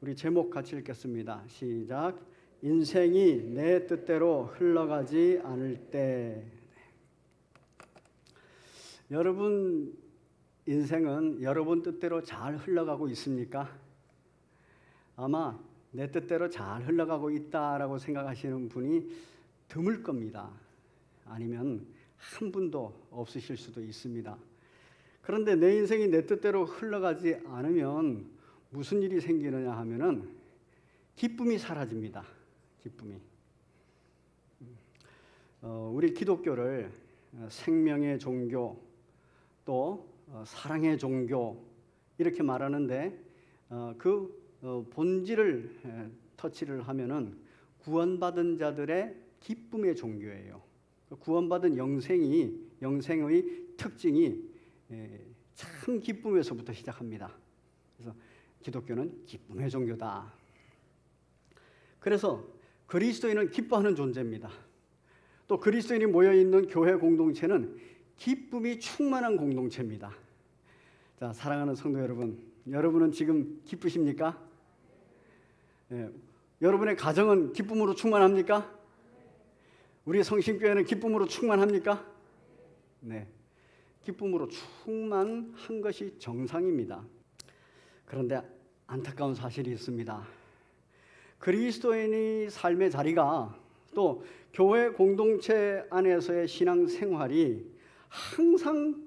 우리 제목 같이 읽겠습니다. 시작. 인생이 내 뜻대로 흘러가지 않을 때. 여러분 인생은 여러분 뜻대로 잘 흘러가고 있습니까? 아마 내 뜻대로 잘 흘러가고 있다라고 생각하시는 분이 드물 겁니다. 아니면 한 분도 없으실 수도 있습니다. 그런데 내 인생이 내 뜻대로 흘러가지 않으면 무슨 일이 생기느냐 하면은 기쁨이 사라집니다. 기쁨이. 우리 기독교를 생명의 종교 또 사랑의 종교 이렇게 말하는데 그 본질을 터치를 하면은 구원받은 자들의 기쁨의 종교예요. 구원받은 영생의 특징이 참 기쁨에서부터 시작합니다. 그래서 기독교는 기쁨의 종교다. 그래서 그리스도인은 기뻐하는 존재입니다. 또 그리스도인이 모여있는 교회 공동체는 기쁨이 충만한 공동체입니다. 자, 사랑하는 성도 여러분, 여러분은 지금 기쁘십니까? 여러분의 가정은 기쁨으로 충만합니까? 우리 성신교회는 기쁨으로 충만합니까? 네, 기쁨으로 충만한 것이 정상입니다. 그런데 안타까운 사실이 있습니다. 그리스도인의 삶의 자리가 또 교회 공동체 안에서의 신앙 생활이 항상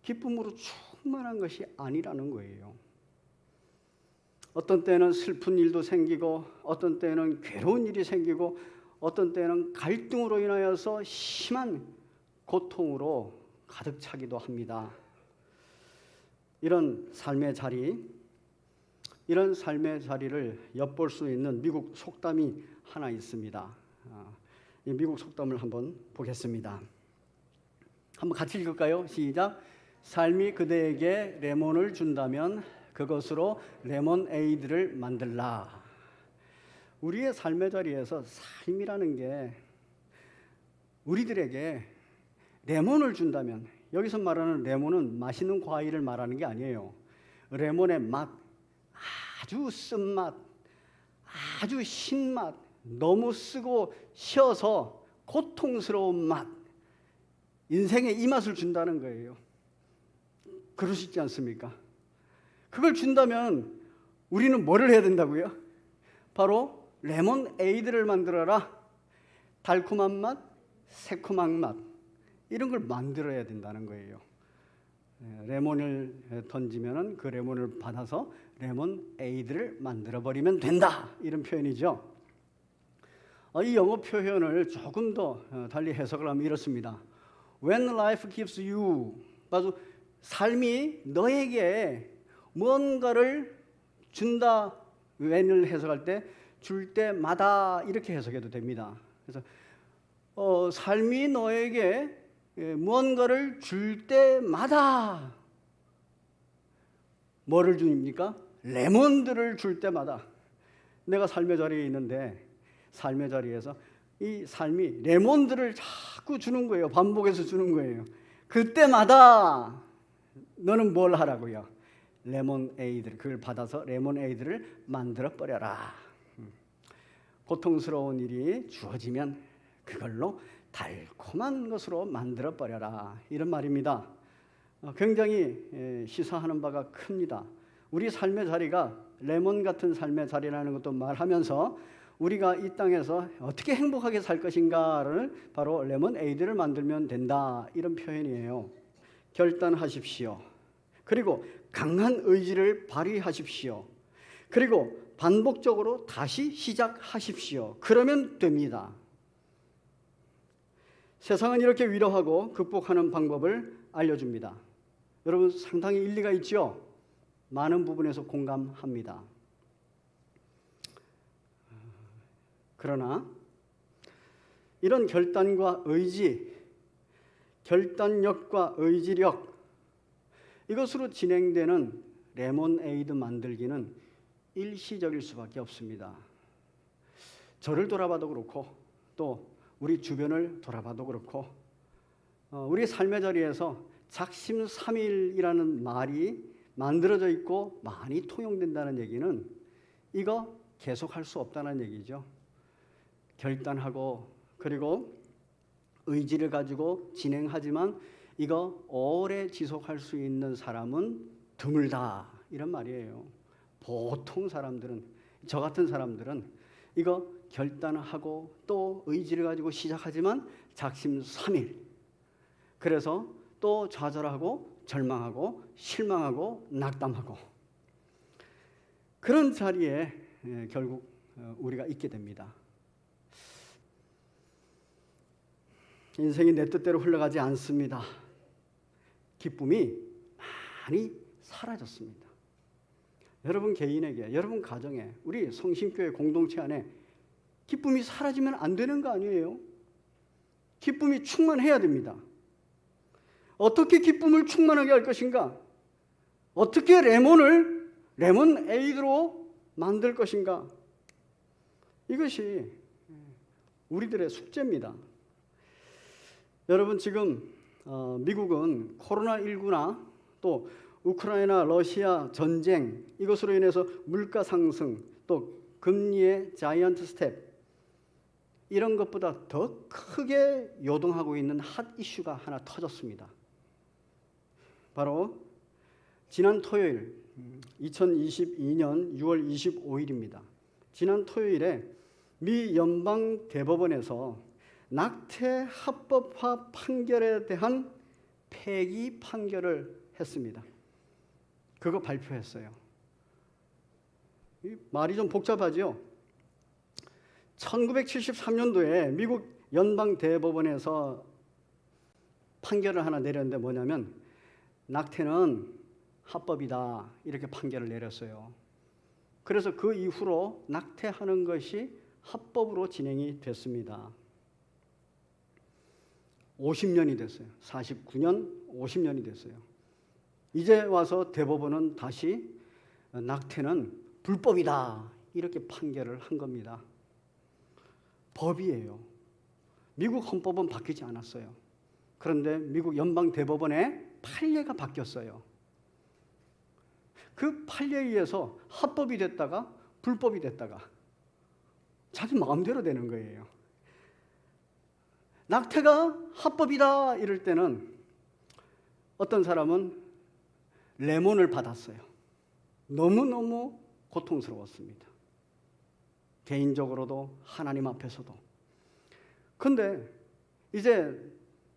기쁨으로 충만한 것이 아니라는 거예요. 어떤 때는 슬픈 일도 생기고 어떤 때는 괴로운 일이 생기고 어떤 때는 갈등으로 인하여서 심한 고통으로 가득 차기도 합니다. 이런 삶의 자리를 엿볼 수 있는 미국 속담이 하나 있습니다. 이 미국 속담을 한번 보겠습니다. 한번 같이 읽을까요? 시작. 삶이 그대에게 레몬을 준다면 그것으로 레몬에이드를 만들라. 우리의 삶의 자리에서 삶이라는 게 우리들에게 레몬을 준다면, 여기서 말하는 레몬은 맛있는 과일을 말하는 게 아니에요. 레몬의 맛, 아주 쓴맛, 아주 신맛, 너무 쓰고 쉬어서 고통스러운 맛, 인생에 이 맛을 준다는 거예요. 그러시지 않습니까? 그걸 준다면 우리는 뭐를 해야 된다고요? 바로 레몬에이드를 만들어라. 달콤한 맛, 새콤한 맛, 이런 걸 만들어야 된다는 거예요. 레몬을 던지면 그 레몬을 받아서 레몬에이드를 만들어버리면 된다, 이런 표현이죠. 이 영어 표현을 조금 더 달리 해석을 하면 이렇습니다. When life gives you, 바로 삶이 너에게 뭔가를 준다, when을 해석할 때 줄 때마다 이렇게 해석해도 됩니다. 그래서 삶이 너에게 무언가를 줄 때마다 뭐를 줍니까? 레몬들을 줄 때마다. 내가 삶의 자리에 있는데 삶의 자리에서 이 삶이 레몬들을 자꾸 주는 거예요. 반복해서 주는 거예요. 그때마다 너는 뭘 하라고요? 레몬에이드, 그걸 받아서 레몬에이드를 만들어 버려라. 고통스러운 일이 주어지면 그걸로 달콤한 것으로 만들어 버려라, 이런 말입니다. 굉장히 시사하는 바가 큽니다. 우리 삶의 자리가 레몬 같은 삶의 자리라는 것도 말하면서 우리가 이 땅에서 어떻게 행복하게 살 것인가를 바로 레몬에이드를 만들면 된다, 이런 표현이에요. 결단하십시오. 그리고 강한 의지를 발휘하십시오. 그리고 반복적으로 다시 시작하십시오. 그러면 됩니다. 세상은 이렇게 위로하고 극복하는 방법을 알려줍니다. 여러분, 상당히 일리가 있죠? 많은 부분에서 공감합니다. 그러나 이런 결단과 의지, 결단력과 의지력, 이것으로 진행되는 레몬에이드 만들기는 일시적일 수밖에 없습니다. 저를 돌아봐도 그렇고 또 우리 주변을 돌아봐도 그렇고 우리 삶의 자리에서 작심삼일이라는 말이 만들어져 있고 많이 통용된다는 얘기는 이거 계속할 수 없다는 얘기죠. 결단하고 그리고 의지를 가지고 진행하지만 이거 오래 지속할 수 있는 사람은 드물다 이런 말이에요. 보통 사람들은, 저 같은 사람들은 이거 결단하고 또 의지를 가지고 시작하지만 작심삼일, 그래서 또 좌절하고 절망하고 실망하고 낙담하고 그런 자리에 결국 우리가 있게 됩니다. 인생이 내 뜻대로 흘러가지 않습니다. 기쁨이 많이 사라졌습니다. 여러분 개인에게, 여러분 가정에, 우리 성심교회 공동체 안에 기쁨이 사라지면 안 되는 거 아니에요? 기쁨이 충만해야 됩니다. 어떻게 기쁨을 충만하게 할 것인가? 어떻게 레몬에이드로 만들 것인가? 이것이 우리들의 숙제입니다. 여러분 지금 미국은 코로나19나 또 우크라이나 러시아 전쟁 이것으로 인해서 물가 상승 또 금리의 자이언트 스텝 이런 것보다 더 크게 요동하고 있는 핫 이슈가 하나 터졌습니다. 바로 지난 토요일 2022년 6월 25일입니다. 지난 토요일에 미 연방 대법원에서 낙태 합법화 판결에 대한 폐기 판결을 했습니다. 그거 발표했어요. 이 말이 좀 복잡하죠? 1973년도에 미국 연방 대법원에서 판결을 하나 내렸는데 뭐냐면 낙태는 합법이다 이렇게 판결을 내렸어요. 그래서 그 이후로 낙태하는 것이 합법으로 진행이 됐습니다. 50년이 됐어요. 49년, 50년이 됐어요. 이제 와서 대법원은 다시 낙태는 불법이다 이렇게 판결을 한 겁니다. 법이에요. 미국 헌법은 바뀌지 않았어요. 그런데 미국 연방 대법원의 판례가 바뀌었어요. 그 판례에 의해서 합법이 됐다가 불법이 됐다가 자기 마음대로 되는 거예요. 낙태가 합법이다 이럴 때는 어떤 사람은 레몬을 받았어요. 너무너무 고통스러웠습니다. 개인적으로도 하나님 앞에서도. 근데 이제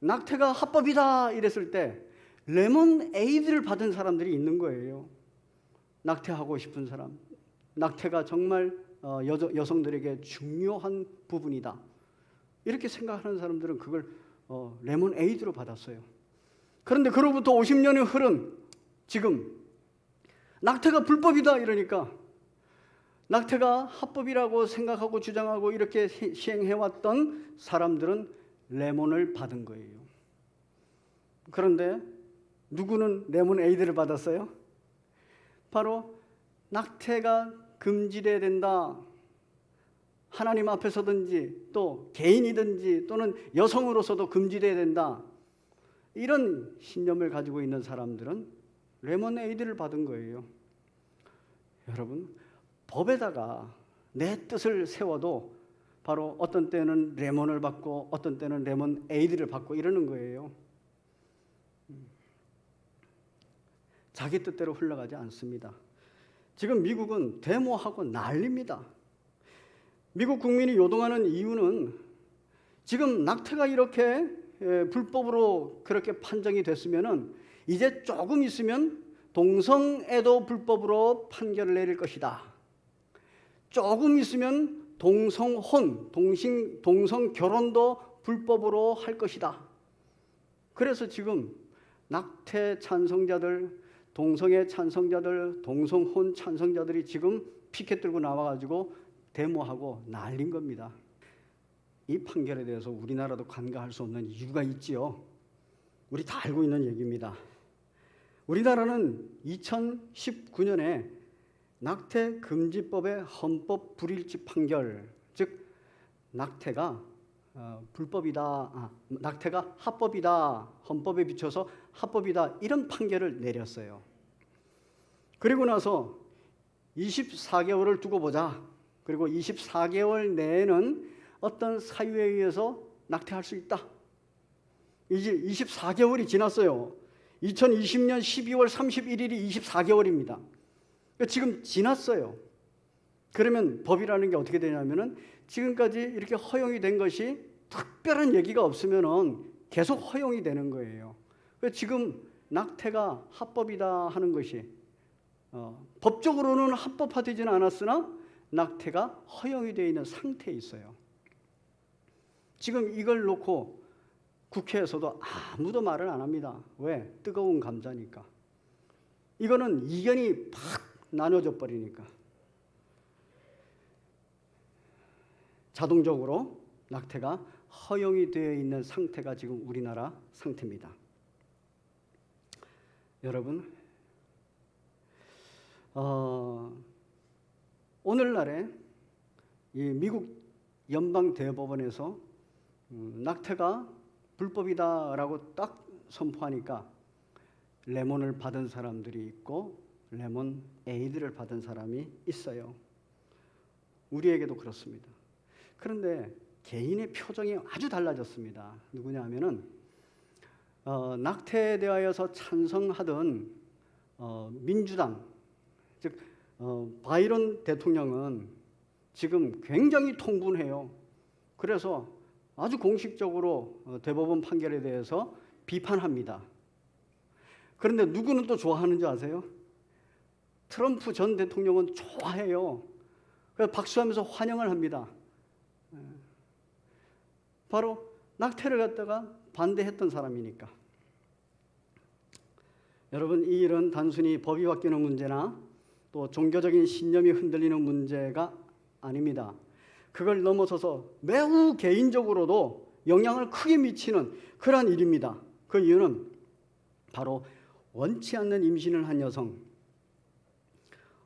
낙태가 합법이다 이랬을 때 레몬에이드를 받은 사람들이 있는 거예요. 낙태하고 싶은 사람. 낙태가 정말 여성들에게 중요한 부분이다. 이렇게 생각하는 사람들은 그걸 레몬에이드로 받았어요. 그런데 그로부터 50년이 흐른 지금 낙태가 불법이다 이러니까 낙태가 합법이라고 생각하고 주장하고 이렇게 시행해왔던 사람들은 레몬을 받은 거예요. 그런데 누구는 레몬에이드를 받았어요? 바로 낙태가 금지돼야 된다. 하나님 앞에서든지 또 개인이든지 또는 여성으로서도 금지돼야 된다. 이런 신념을 가지고 있는 사람들은 레몬에이드를 받은 거예요. 여러분, 법에다가 내 뜻을 세워도 바로 어떤 때는 레몬을 받고 어떤 때는 레몬에이드를 받고 이러는 거예요. 자기 뜻대로 흘러가지 않습니다. 지금 미국은 데모하고 난립니다. 미국 국민이 요동하는 이유는 지금 낙태가 이렇게 불법으로 그렇게 판정이 됐으면은 이제 조금 있으면 동성애도 불법으로 판결을 내릴 것이다. 조금 있으면 동성혼, 동성 결혼도 불법으로 할 것이다. 그래서 지금 낙태 찬성자들, 동성애 찬성자들, 동성혼 찬성자들이 지금 피켓 들고 나와가지고 데모하고 난린 겁니다. 이 판결에 대해서 우리나라도 간과할 수 없는 이유가 있지요. 우리 다 알고 있는 얘기입니다. 우리나라는 2019년에 낙태 금지법의 헌법 불일치 판결, 즉 낙태가 낙태가 합법이다, 헌법에 비춰서 합법이다 이런 판결을 내렸어요. 그리고 나서 24개월을 두고 보자. 그리고 24개월 내에는 어떤 사유에 의해서 낙태할 수 있다. 이제 24개월이 지났어요. 2020년 12월 31일이 24개월입니다. 지금 지났어요. 그러면 법이라는 게 어떻게 되냐면은 지금까지 이렇게 허용이 된 것이 특별한 얘기가 없으면은 계속 허용이 되는 거예요. 지금 낙태가 합법이다 하는 것이 법적으로는 합법화되지는 않았으나 낙태가 허용이 되어 있는 상태에 있어요. 지금 이걸 놓고 국회에서도 아무도 말을 안 합니다. 왜? 뜨거운 감자니까. 이거는 이견이 팍 나눠져 버리니까. 자동적으로 낙태가 허용이 되어 있는 상태가 지금 우리나라 상태입니다. 여러분, 오늘날에 이 미국 연방대법원에서 낙태가 불법이다라고 딱 선포하니까 레몬을 받은 사람들이 있고 레몬 에이드를 받은 사람이 있어요. 우리에게도 그렇습니다. 그런데 개인의 표정이 아주 달라졌습니다. 누구냐 하면은 낙태에 대하여서 찬성하던 민주당, 즉 바이든 대통령은 지금 굉장히 통분해요. 그래서 아주 공식적으로 대법원 판결에 대해서 비판합니다. 그런데 누구는 또 좋아하는 줄 아세요? 트럼프 전 대통령은 좋아해요. 그래서 박수하면서 환영을 합니다. 바로 낙태를 갖다가 반대했던 사람이니까. 여러분, 이 일은 단순히 법이 바뀌는 문제나 또 종교적인 신념이 흔들리는 문제가 아닙니다. 그걸 넘어서서 매우 개인적으로도 영향을 크게 미치는 그러한 일입니다. 그 이유는 바로 원치 않는 임신을 한 여성,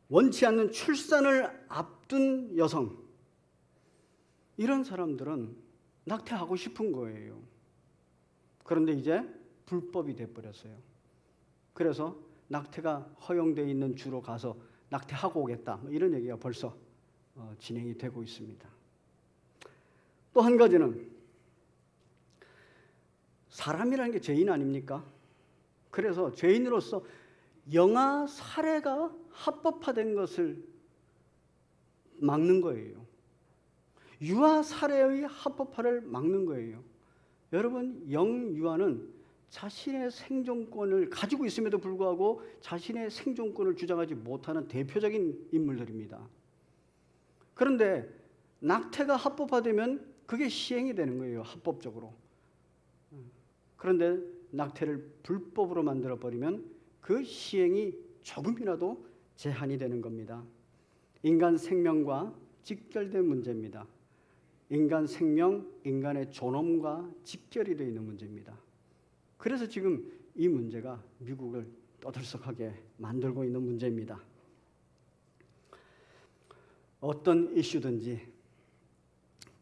원치 않는 출산을 앞둔 여성, 이런 사람들은 낙태하고 싶은 거예요. 그런데 이제 불법이 돼버렸어요. 그래서 낙태가 허용되어 있는 주로 가서 낙태하고 오겠다, 이런 얘기가 벌써 진행이 되고 있습니다. 또 한 가지는 사람이라는 게 죄인 아닙니까? 그래서 죄인으로서 영아 살해가 합법화된 것을 막는 거예요. 유아 살해의 합법화를 막는 거예요. 여러분, 영유아는 자신의 생존권을 가지고 있음에도 불구하고 자신의 생존권을 주장하지 못하는 대표적인 인물들입니다. 그런데 낙태가 합법화되면 그게 시행이 되는 거예요, 합법적으로. 그런데 낙태를 불법으로 만들어버리면 그 시행이 조금이라도 제한이 되는 겁니다. 인간 생명과 직결된 문제입니다. 인간 생명, 인간의 존엄과 직결이 되어 있는 문제입니다. 그래서 지금 이 문제가 미국을 떠들썩하게 만들고 있는 문제입니다. 어떤 이슈든지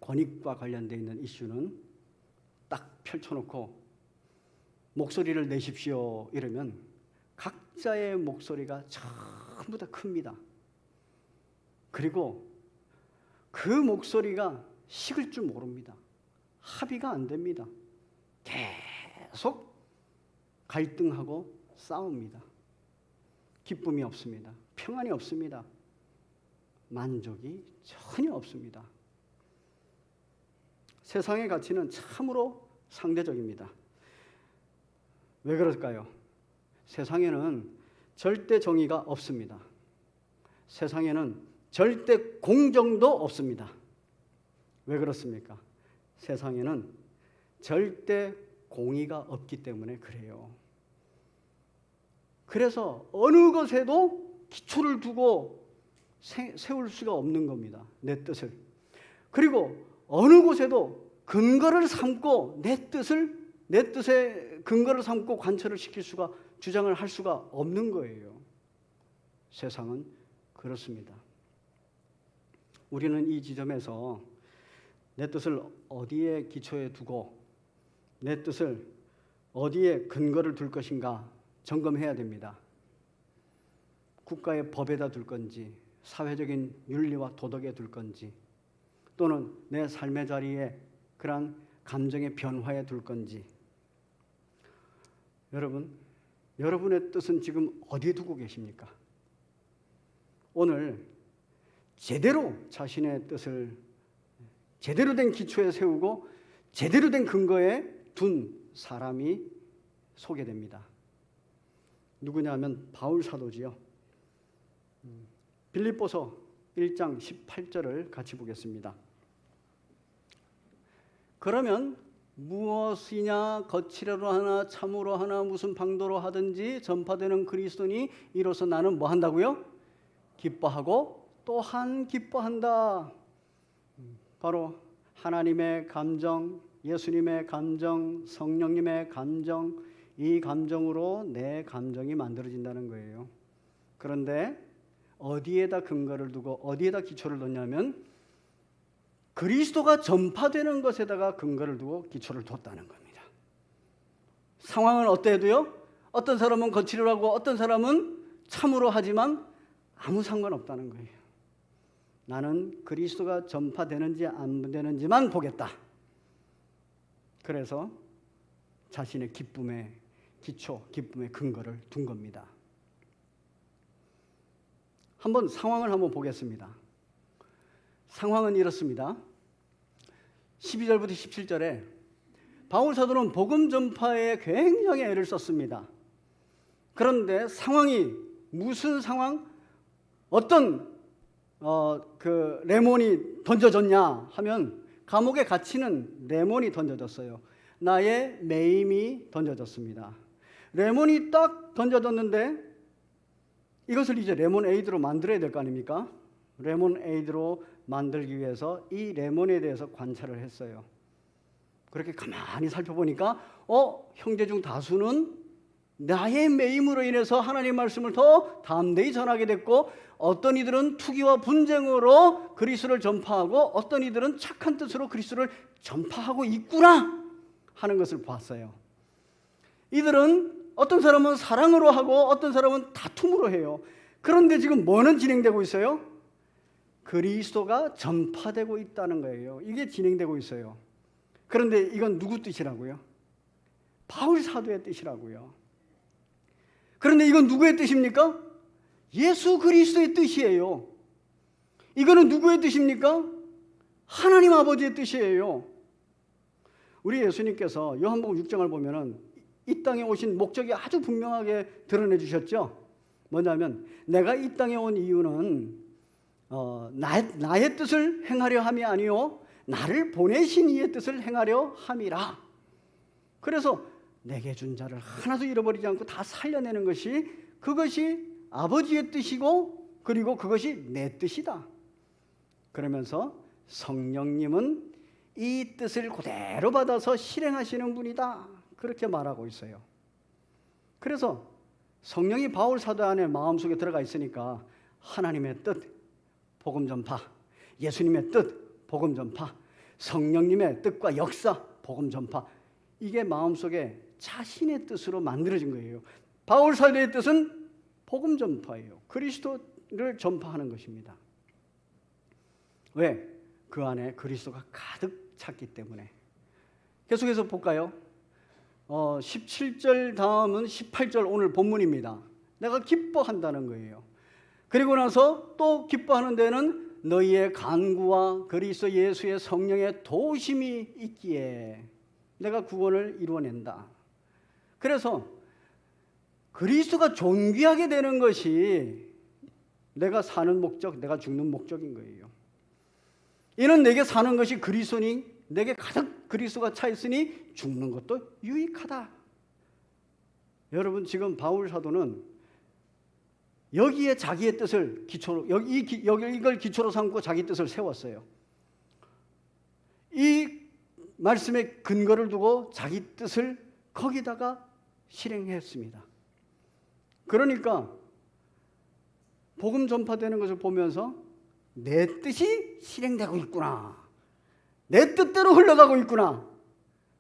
권익과 관련되어 있는 이슈는 딱 펼쳐놓고 목소리를 내십시오 이러면 각자의 목소리가 전부 다 큽니다. 그리고 그 목소리가 식을 줄 모릅니다. 합의가 안 됩니다. 계속 갈등하고 싸웁니다. 기쁨이 없습니다. 평안이 없습니다. 만족이 전혀 없습니다. 세상의 가치는 참으로 상대적입니다. 왜 그럴까요? 세상에는 절대 정의가 없습니다. 세상에는 절대 공정도 없습니다. 왜 그렇습니까? 세상에는 절대 공의가 없기 때문에 그래요. 그래서 어느 것에도 기초를 두고 세울 수가 없는 겁니다. 내 뜻을. 그리고 어느 곳에도 근거를 삼고 내 뜻의 근거를 삼고 관철을 시킬 수가, 주장을 할 수가 없는 거예요. 세상은 그렇습니다. 우리는 이 지점에서 내 뜻을 어디에 기초에 두고 내 뜻을 어디에 근거를 둘 것인가 점검해야 됩니다. 국가의 법에다 둘 건지, 사회적인 윤리와 도덕에 둘 건지, 또는 내 삶의 자리에 그러한 감정의 변화에 둘 건지, 여러분의 뜻은 지금 어디에 두고 계십니까? 오늘 제대로 자신의 뜻을 제대로 된 기초에 세우고 제대로 된 근거에 둔 사람이 소개됩니다. 누구냐면 바울 사도지요. 빌립보서 1장 18절을 같이 보겠습니다. 그러면 무엇이냐 거칠어로 하나 참으로 하나 무슨 방도로 하든지 전파되는 그리스도니 이로써 나는 뭐 한다고요? 기뻐하고 또한 기뻐한다. 바로 하나님의 감정, 예수님의 감정, 성령님의 감정, 이 감정으로 내 감정이 만들어진다는 거예요. 그런데 어디에다 근거를 두고 어디에다 기초를 뒀냐면 그리스도가 전파되는 것에다가 근거를 두고 기초를 뒀다는 겁니다. 상황은 어때도요? 어떤 사람은 거칠으로 하고 어떤 사람은 참으로 하지만 아무 상관없다는 거예요. 나는 그리스도가 전파되는지 안 되는지만 보겠다. 그래서 자신의 기쁨의 기초, 기쁨의 근거를 둔 겁니다. 한번 상황을 한번 보겠습니다. 상황은 이렇습니다. 12절부터 17절에 바울 사도는 복음 전파에 굉장히 애를 썼습니다. 그런데 상황이 무슨 상황? 어떤 그 레몬이 던져졌냐 하면 감옥에 갇히는 레몬이 던져졌어요. 나의 매임이 던져졌습니다. 레몬이 딱 던져졌는데 이것을 이제 레몬에이드로 만들어야 될 거 아닙니까? 레몬에이드로 만들기 위해서 이 레몬에 대해서 관찰을 했어요. 그렇게 가만히 살펴보니까 형제 중 다수는 나의 매임으로 인해서 하나님 말씀을 더 담대히 전하게 됐고 어떤 이들은 투기와 분쟁으로 그리스도를 전파하고 어떤 이들은 착한 뜻으로 그리스도를 전파하고 있구나 하는 것을 봤어요. 이들은 어떤 사람은 사랑으로 하고 어떤 사람은 다툼으로 해요. 그런데 지금 뭐는 진행되고 있어요? 그리스도가 전파되고 있다는 거예요. 이게 진행되고 있어요. 그런데 이건 누구 뜻이라고요? 바울 사도의 뜻이라고요. 그런데 이건 누구의 뜻입니까? 예수 그리스도의 뜻이에요. 이거는 누구의 뜻입니까? 하나님 아버지의 뜻이에요. 우리 예수님께서 요한복음 6장을 보면은 이 땅에 오신 목적이 아주 분명하게 드러내 주셨죠. 뭐냐면 내가 이 땅에 온 이유는 나의 뜻을 행하려 함이 아니요 나를 보내신 이의 뜻을 행하려 함이라. 그래서 내게 준 자를 하나도 잃어버리지 않고 다 살려내는 것이 그것이 아버지의 뜻이고 그리고 그것이 내 뜻이다. 그러면서 성령님은 이 뜻을 그대로 받아서 실행하시는 분이다. 그렇게 말하고 있어요. 그래서 성령이 바울 사도 안에 마음속에 들어가 있으니까 하나님의 뜻, 복음 전파, 예수님의 뜻, 복음 전파, 성령님의 뜻과 역사, 복음 전파, 이게 마음속에 자신의 뜻으로 만들어진 거예요. 바울 사도의 뜻은 복음 전파예요. 그리스도를 전파하는 것입니다. 왜? 그 안에 그리스도가 가득 찼기 때문에. 계속해서 볼까요? 17절 다음은 18절 오늘 본문입니다. 내가 기뻐한다는 거예요. 그리고 나서 또 기뻐하는 데는 너희의 간구와 그리스도 예수의 성령의 도우심이 있기에 내가 구원을 이루어낸다. 그래서 그리스도가 존귀하게 되는 것이 내가 사는 목적, 내가 죽는 목적인 거예요. 이는 내게 사는 것이 그리스도니 내게 가득 그리스도가 차 있으니 죽는 것도 유익하다. 여러분 지금 바울 사도는 여기에 자기의 뜻을 기초로 이걸 기초로 삼고 자기 뜻을 세웠어요. 이 말씀에 근거를 두고 자기 뜻을 거기다가 실행했습니다. 그러니까 복음 전파되는 것을 보면서 내 뜻이 실행되고 있구나. 내 뜻대로 흘러가고 있구나.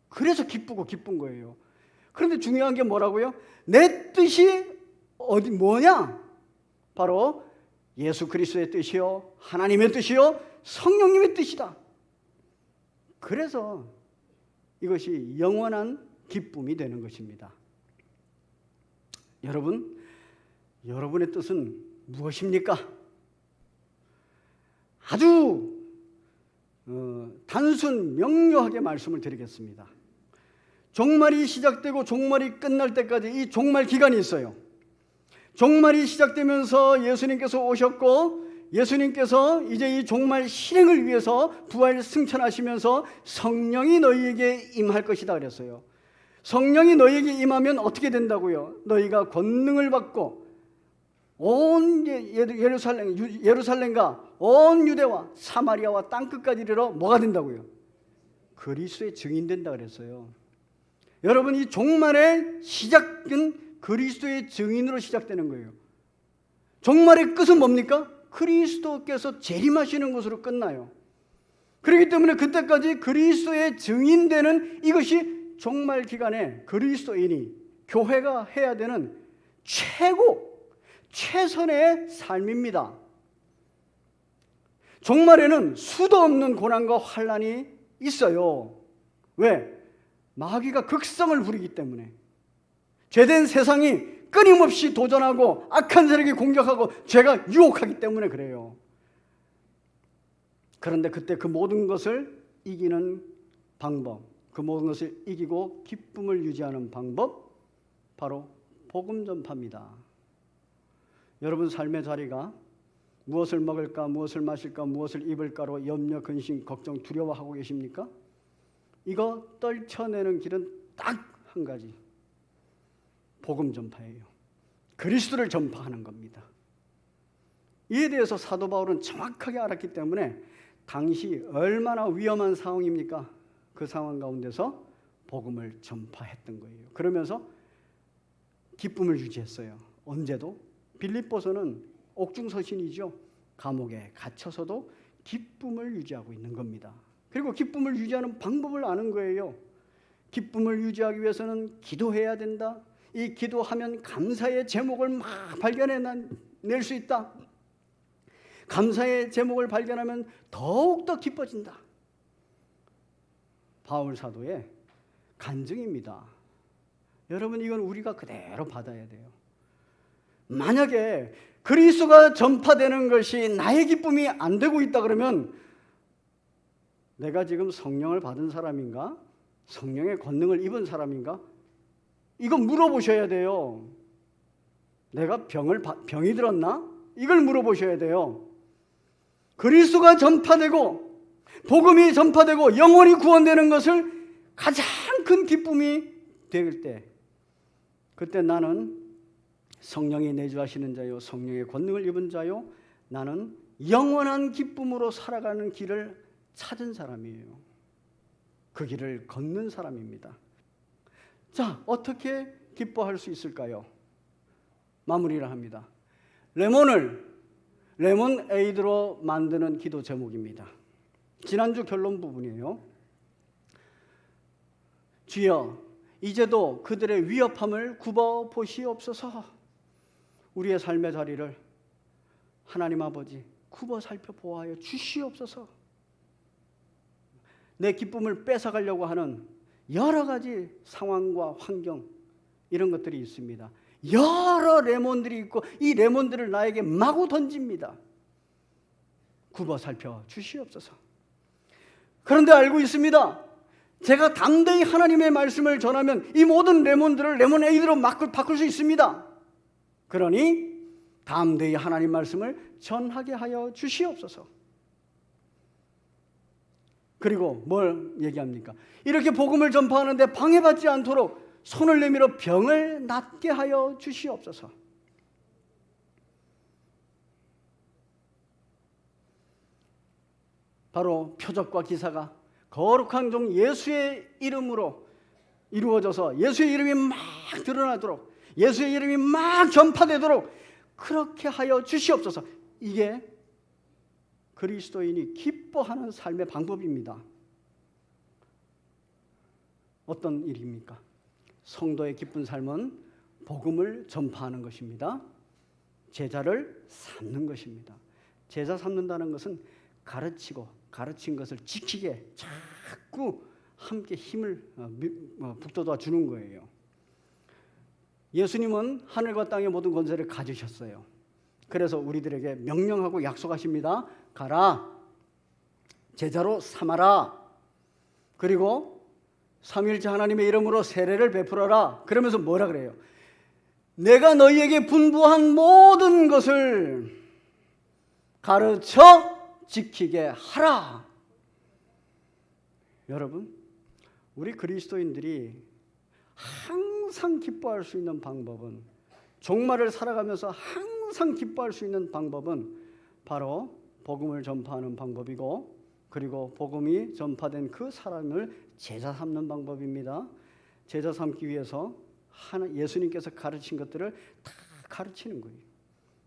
그래서 기쁘고 기쁜 거예요. 그런데 중요한 게 뭐라고요? 내 뜻이 뭐냐? 바로 예수 그리스도의 뜻이요, 하나님의 뜻이요, 성령님의 뜻이다. 그래서 이것이 영원한 기쁨이 되는 것입니다. 여러분, 여러분의 뜻은 무엇입니까? 아주 단순 명료하게 말씀을 드리겠습니다. 종말이 시작되고 종말이 끝날 때까지 이 종말 기간이 있어요. 종말이 시작되면서 예수님께서 오셨고, 예수님께서 이제 이 종말 실행을 위해서 부활 승천하시면서 성령이 너희에게 임할 것이다 그랬어요. 성령이 너희에게 임하면 어떻게 된다고요? 너희가 권능을 받고 온 예루살렘과 온 유대와 사마리아와 땅끝까지 이르러 뭐가 된다고요? 그리스도의 증인 된다 그랬어요. 여러분, 이 종말의 시작은 그리스도의 증인으로 시작되는 거예요. 종말의 끝은 뭡니까? 그리스도께서 재림하시는 것으로 끝나요. 그렇기 때문에 그때까지 그리스도의 증인되는 이것이 종말 기간에 그리스도인이, 교회가 해야 되는 최선의 삶입니다. 종말에는 수도 없는 고난과 환난이 있어요. 왜? 마귀가 극성을 부리기 때문에. 죄된 세상이 끊임없이 도전하고 악한 세력이 공격하고 죄가 유혹하기 때문에 그래요. 그런데 그때 그 모든 것을 이기는 방법, 그 모든 것을 이기고 기쁨을 유지하는 방법, 바로 복음 전파입니다. 여러분 삶의 자리가 무엇을 먹을까, 무엇을 마실까, 무엇을 입을까로 염려, 근심, 걱정, 두려워하고 계십니까? 이거 떨쳐내는 길은 딱 한 가지, 복음 전파예요. 그리스도를 전파하는 겁니다. 이에 대해서 사도 바울은 정확하게 알았기 때문에 당시 얼마나 위험한 상황입니까? 그 상황 가운데서 복음을 전파했던 거예요. 그러면서 기쁨을 유지했어요. 언제도. 빌립보서는 옥중서신이죠. 감옥에 갇혀서도 기쁨을 유지하고 있는 겁니다. 그리고 기쁨을 유지하는 방법을 아는 거예요. 기쁨을 유지하기 위해서는 기도해야 된다. 이 기도하면 감사의 제목을 막 발견해낼 수 있다. 감사의 제목을 발견하면 더욱더 기뻐진다. 바울 사도의 간증입니다. 여러분, 이건 우리가 그대로 받아야 돼요. 만약에 그리스도가 전파되는 것이 나의 기쁨이 안 되고 있다 그러면 내가 지금 성령을 받은 사람인가? 성령의 권능을 입은 사람인가? 이거 물어보셔야 돼요. 내가 병이 들었나? 이걸 물어보셔야 돼요. 그리스도가 전파되고 복음이 전파되고 영혼이 구원되는 것을 가장 큰 기쁨이 될 때, 그때 나는 성령이 내주하시는 자요, 성령의 권능을 입은 자요, 나는 영원한 기쁨으로 살아가는 길을 찾은 사람이에요. 그 길을 걷는 사람입니다. 자, 어떻게 기뻐할 수 있을까요? 마무리를 합니다. 레몬에이드로 만드는 기도 제목입니다. 지난주 결론 부분이에요. 주여, 이제도 그들의 위협함을 굽어 보시옵소서. 우리의 삶의 자리를 하나님 아버지 굽어 살펴보아여 주시옵소서. 내 기쁨을 뺏어가려고 하는 여러 가지 상황과 환경, 이런 것들이 있습니다. 여러 레몬들이 있고 이 레몬들을 나에게 마구 던집니다. 굽어 살펴 주시옵소서. 그런데 알고 있습니다. 제가 담대히 하나님의 말씀을 전하면 이 모든 레몬들을 레몬에이드로 바꿀 수 있습니다. 그러니 담대히 하나님 말씀을 전하게 하여 주시옵소서. 그리고 뭘 얘기합니까? 이렇게 복음을 전파하는데 방해받지 않도록 손을 내밀어 병을 낫게 하여 주시옵소서. 바로 표적과 기사가 거룩한 종 예수의 이름으로 이루어져서 예수의 이름이 막 드러나도록, 예수의 이름이 막 전파되도록 그렇게 하여 주시옵소서. 이게 그리스도인이 기뻐하는 삶의 방법입니다. 어떤 일입니까? 성도의 기쁜 삶은 복음을 전파하는 것입니다. 제자를 삼는 것입니다. 제자 삼는다는 것은 가르치고 가르친 것을 지키게 자꾸 함께 힘을 북돋아 주는 거예요. 예수님은 하늘과 땅의 모든 권세를 가지셨어요. 그래서 우리들에게 명령하고 약속하십니다. 가라, 제자로 삼아라. 그리고 삼위일체 하나님의 이름으로 세례를 베풀어라. 그러면서 뭐라 그래요? 내가 너희에게 분부한 모든 것을 가르쳐 지키게 하라. 여러분, 우리 그리스도인들이 항상 기뻐할 수 있는 방법은, 종말을 살아가면서 항상 기뻐할 수 있는 방법은 바로 복음을 전파하는 방법이고, 그리고 복음이 전파된 그 사람을 제자 삼는 방법입니다. 제자 삼기 위해서 예수님께서 가르친 것들을 다 가르치는 거예요.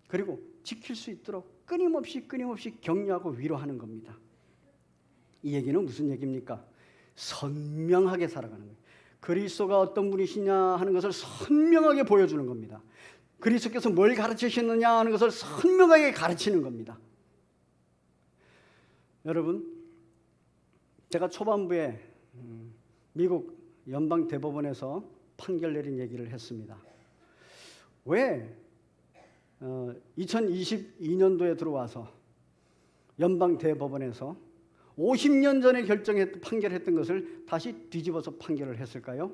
그리고 지킬 수 있도록 끊임없이 격려하고 위로하는 겁니다. 이 얘기는 무슨 얘기입니까? 선명하게 살아가는 거예요. 그리스도가 어떤 분이시냐 하는 것을 선명하게 보여주는 겁니다. 그리스도께서 뭘 가르치셨느냐 하는 것을 선명하게 가르치는 겁니다. 여러분, 제가 초반부에 미국 연방 대법원에서 판결 내린 얘기를 했습니다. 왜 2022년도에 들어와서 연방 대법원에서 50년 전에 판결했던 것을 다시 뒤집어서 판결을 했을까요?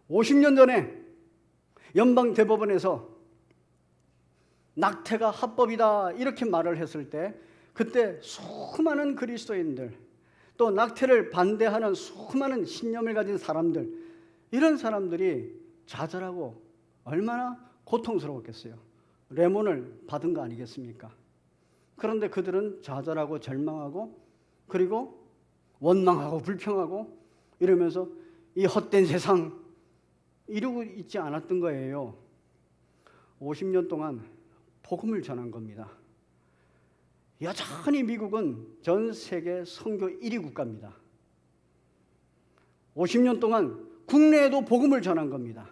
50년 전에 연방 대법원에서 낙태가 합법이다 이렇게 말을 했을 때, 그때 수많은 그리스도인들, 또 낙태를 반대하는 수많은 신념을 가진 사람들, 이런 사람들이 좌절하고 얼마나 고통스러웠겠어요. 레몬을 받은 거 아니겠습니까? 그런데 그들은 좌절하고 절망하고, 그리고 원망하고 불평하고 이러면서 이 헛된 세상 이러고 있지 않았던 거예요. 50년 동안 복음을 전한 겁니다. 여전히 미국은 전 세계 선교 1위 국가입니다. 50년 동안 국내에도 복음을 전한 겁니다.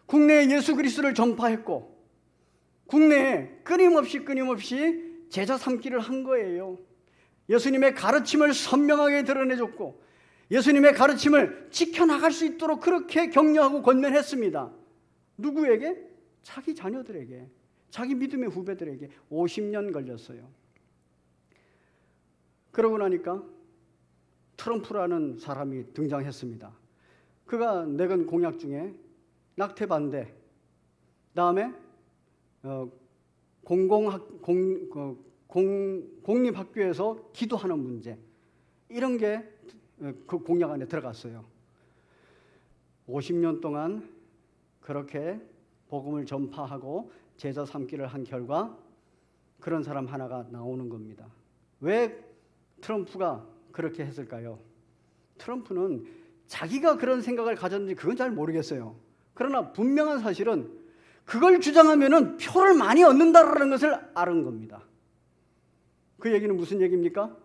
국내에 예수 그리스도를 전파했고, 국내에 끊임없이 제자 삼기를 한 거예요. 예수님의 가르침을 선명하게 드러내줬고, 예수님의 가르침을 지켜나갈 수 있도록 그렇게 격려하고 권면했습니다. 누구에게? 자기 자녀들에게, 자기 믿음의 후배들에게 50년 걸렸어요. 그러고 나니까 트럼프라는 사람이 등장했습니다. 그가 내건 공약 중에 낙태 반대, 다음에 공립학교에서 기도하는 문제, 이런 게 그 공약 안에 들어갔어요. 50년 동안 그렇게 복음을 전파하고 제자 삼기를 한 결과 그런 사람 하나가 나오는 겁니다. 왜 트럼프가 그렇게 했을까요? 트럼프는 자기가 그런 생각을 가졌는지 그건 잘 모르겠어요. 그러나 분명한 사실은 그걸 주장하면은 표를 많이 얻는다라는 것을 아는 겁니다. 그 얘기는 무슨 얘기입니까?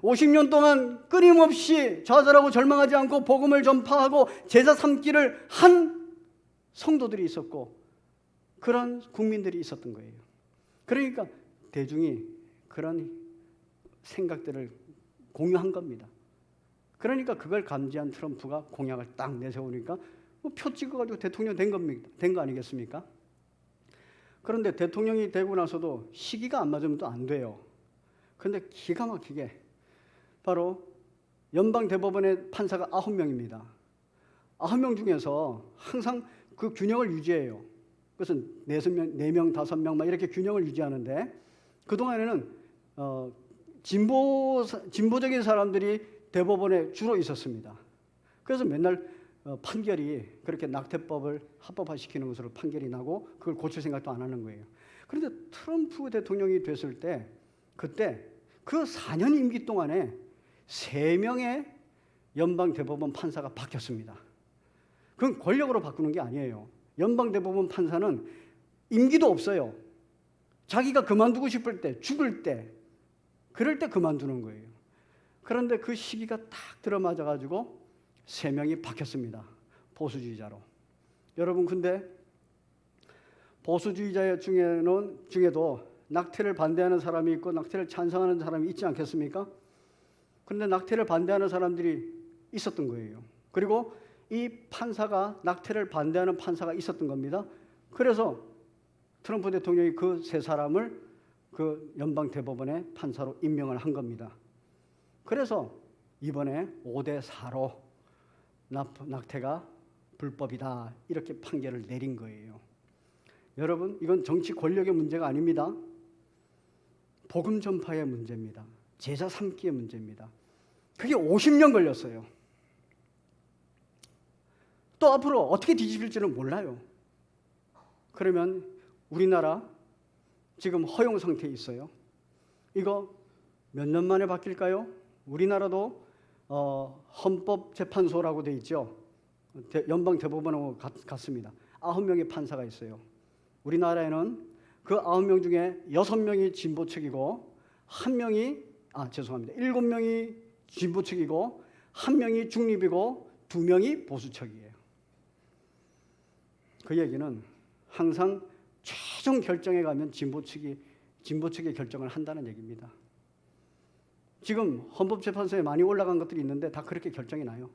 50년 동안 끊임없이 좌절하고 절망하지 않고 복음을 전파하고 제자 삼기를 한 성도들이 있었고, 그런 국민들이 있었던 거예요. 그러니까 대중이 그런 생각들을 공유한 겁니다. 그러니까 그걸 감지한 트럼프가 공약을 딱 내세우니까 표 찍어가지고 대통령 된 거 아니겠습니까? 그런데 대통령이 되고 나서도 시기가 안 맞으면 또 안 돼요. 그런데 기가 막히게 바로 연방 대법원의 판사가 9명입니다. 9명 중에서 항상 그 균형을 유지해요. 그것은 4명, 5명 막 이렇게 균형을 유지하는데, 그동안에는 진보적인 사람들이 대법원에 주로 있었습니다. 그래서 맨날 판결이 그렇게 낙태법을 합법화시키는 것으로 판결이 나고 그걸 고칠 생각도 안 하는 거예요. 그런데 트럼프 대통령이 됐을 때, 그때 그 4년 임기 동안에 3명의 연방 대법원 판사가 바뀌었습니다. 그건 권력으로 바꾸는 게 아니에요. 연방 대법원 판사는 임기도 없어요. 자기가 그만두고 싶을 때, 죽을 때, 그럴 때 그만두는 거예요. 그런데 그 시기가 딱 들어맞아가지고 3명이 바뀌었습니다. 보수주의자로. 여러분, 근데 보수주의자 중에도 낙태를 반대하는 사람이 있고 낙태를 찬성하는 사람이 있지 않겠습니까? 그런데 낙태를 반대하는 사람들이 있었던 거예요. 그리고 이 판사가 낙태를 반대하는 판사가 있었던 겁니다. 그래서 트럼프 대통령이 그 세 사람을 그 연방대법원의 판사로 임명을 한 겁니다. 그래서 이번에 5대4로 낙태가 불법이다 이렇게 판결을 내린 거예요. 여러분, 이건 정치 권력의 문제가 아닙니다. 복음 전파의 문제입니다. 제자 삼기의 문제입니다. 그게 50년 걸렸어요. 또 앞으로 어떻게 뒤집힐지는 몰라요. 그러면 우리나라 지금 허용 상태에 있어요. 이거 몇 년 만에 바뀔까요? 우리나라도 헌법재판소라고 돼 있죠. 연방대법원하고 같습니다. 9명의 판사가 있어요. 우리나라에는 그 9명 중에 6명이 진보 측이고 7명이 진보 측이고 1명이 중립이고 2명이 보수 측이에요. 그 얘기는 항상 최종 결정에 가면 진보 측의 결정을 한다는 얘기입니다. 지금 헌법재판소에 많이 올라간 것들이 있는데 다 그렇게 결정이 나요.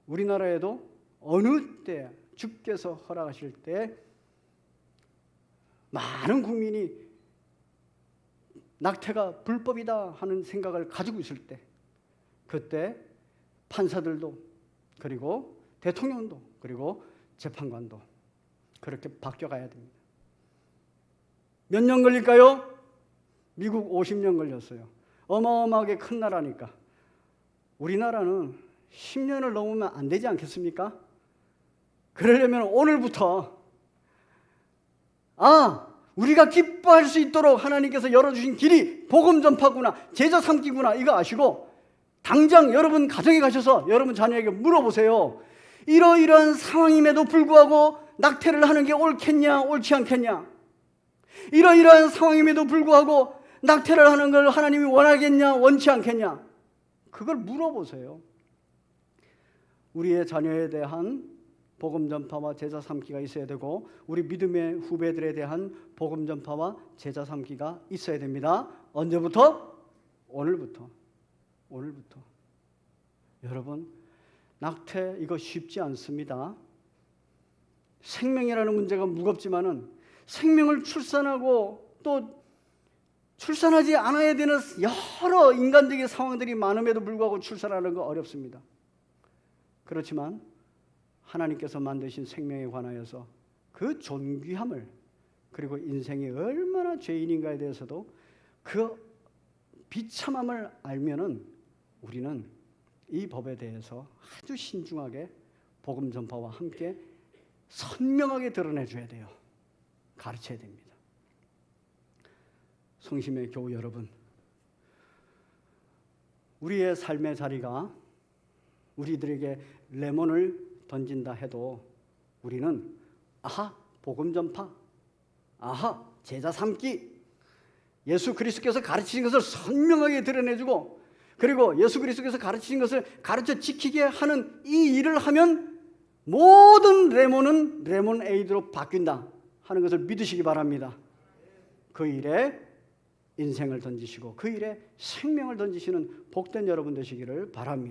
우리나라에도 어느 때 주께서 허락하실 때 많은 국민이 낙태가 불법이다 하는 생각을 가지고 있을 때, 그때 판사들도 그리고 대통령도 그리고 재판관도 그렇게 바뀌어가야 됩니다. 몇 년 걸릴까요? 미국 50년 걸렸어요. 어마어마하게 큰 나라니까. 우리나라는 10년을 넘으면 안 되지 않겠습니까? 그러려면 오늘부터 우리가 기뻐할 수 있도록 하나님께서 열어주신 길이 복음 전파구나, 제자 삼기구나, 이거 아시고 당장 여러분 가정에 가셔서 여러분 자녀에게 물어보세요. 이러이러한 상황임에도 불구하고 낙태를 하는 게 옳겠냐, 옳지 않겠냐? 이러이러한 상황임에도 불구하고 낙태를 하는 걸 하나님이 원하겠냐, 원치 않겠냐? 그걸 물어보세요. 우리의 자녀에 대한 복음 전파와 제자 삼기가 있어야 되고 우리 믿음의 후배들에 대한 복음 전파와 제자 삼기가 있어야 됩니다. 언제부터? 오늘부터. 여러분, 낙태 이거 쉽지 않습니다. 생명이라는 문제가 무겁지만은 생명을 출산하고 또 출산하지 않아야 되는 여러 인간적인 상황들이 많음에도 불구하고 출산하는 거 어렵습니다. 그렇지만 하나님께서 만드신 생명에 관하여서 그 존귀함을, 그리고 인생이 얼마나 죄인인가에 대해서도 그 비참함을 알면은 우리는 이 법에 대해서 아주 신중하게 복음 전파와 함께 선명하게 드러내줘야 돼요. 가르쳐야 됩니다. 성심의 교우 여러분, 우리의 삶의 자리가 우리들에게 레몬을 던진다 해도 우리는 복음 전파, 제자 삼기, 예수 그리스도께서 가르치신 것을 선명하게 드러내주고 그리고 예수 그리스도께서 가르치신 것을 가르쳐 지키게 하는 이 일을 하면 모든 레몬은 레몬에이드로 바뀐다 하는 것을 믿으시기 바랍니다. 그 일에 인생을 던지시고 그 일에 생명을 던지시는 복된 여러분 되시기를 바랍니다.